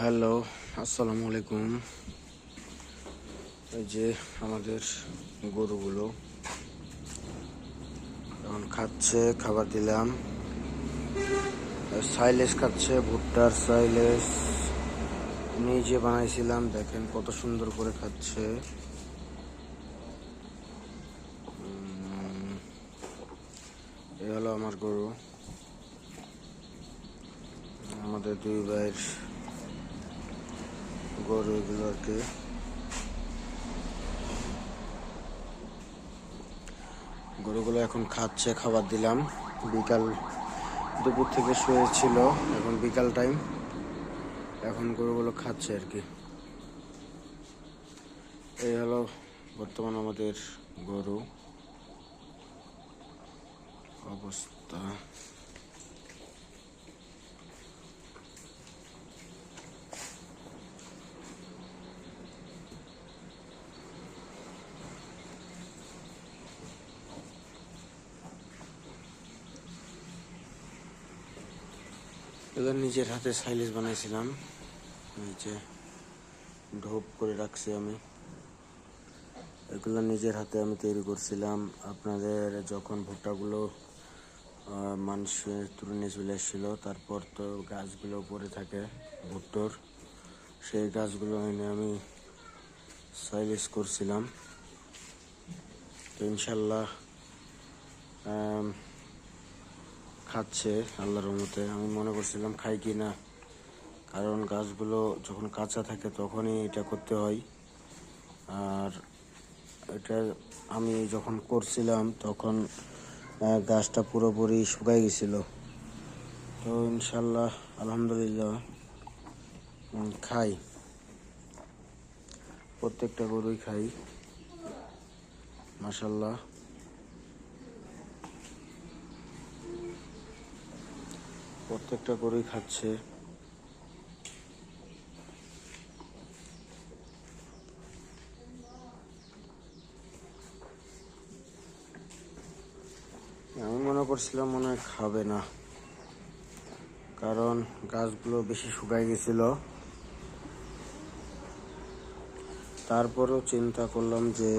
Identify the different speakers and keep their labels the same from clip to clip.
Speaker 1: Hello, আসসালামু আলাইকুম। এই যে আমাদের গরুগুলো এখন খাচ্ছে, খাবার দিলাম। সাইলেজ খাচ্ছে, ভুট্টার সাইলেজ নিজে বানাইছিলাম, দেখেন কত সুন্দর করে খাচ্ছে। এই হলো আমার গরু, আমাদের দুই ভাইয়ের গরু এগুলো আর কি। গরুগুলো এখন খাচ্ছে, খাবার দিলাম। দুপুর থেকে শুয়েছিল, এখন বিকাল টাইম, এখন গরুগুলো খাচ্ছে আর কি। এই হলো বর্তমান আমাদের গরু অবস্থা। এগুলো নিজের হাতে সাইলেজ বানাইছিলাম, নিচে ঢোপ করে রাখছি আমি। এগুলো নিজের হাতে আমি তৈরি করছিলাম। আপনাদের যখন ভুট্টাগুলো মানুষের তুলে চলে এসেছিল, তারপর তো গাছগুলো পড়ে থাকে ভুট্টোর, সেই গাছগুলো এনে আমি সাইলেজ করছিলাম। তো ইনশাল্লাহ খাচ্ছে আল্লাহর রহমতে। আমি মনে করছিলাম খাই কি না, কারণ গাছগুলো যখন কাঁচা থাকে তখনই এটা করতে হয়। আর এটা আমি যখন করছিলাম তখন গাছটা পুরোপুরি শুকাই গেছিল। তো ইনশাল্লাহ আলহামদুলিল্লাহ খাই, প্রত্যেকটা গরুই খাই মাশাল্লাহ। প্রত্যেকটা গরুই খাচ্ছে। আমি মনে করছিলাম মনে হয় খাবে না, কারণ গাছগুলো বেশি শুকাই গেছিল। তারপরেও চিন্তা করলাম যে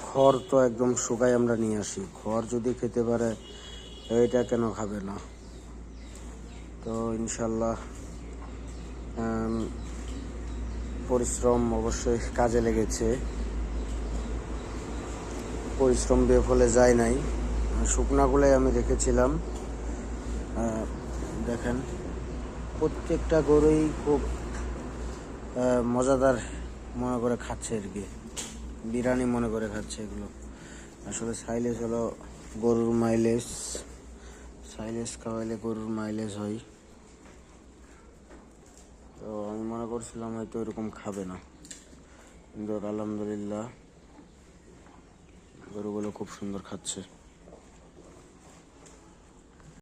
Speaker 1: খড় তো একদম শুকাই আমরা নিয়ে আসি, খড় যদি খেতে পারে এটা কেন খাবে না। তো ইনশাল্লাহ পরিশ্রম অবশ্যই কাজে লেগেছে, পরিশ্রম বেফলে যায় নাই। শুকনাগুলাই আমি রেখেছিলাম। দেখেন প্রত্যেকটা গরুই খুব মজাদার মনে করে খাচ্ছে আর কি, বিরিয়ানি মনে করে খাচ্ছে এগুলো। আসলে সাইলেজ হলো গরুর মাইলেজ, সাইলেজ খাওয়াইলে গরুর মাইলেজ হয়। তো আমি মনে করছিলাম হয়তো এরকম খাবে না, কিন্তু আলহামদুলিল্লাহ গরুগুলো খুব সুন্দর খাচ্ছে।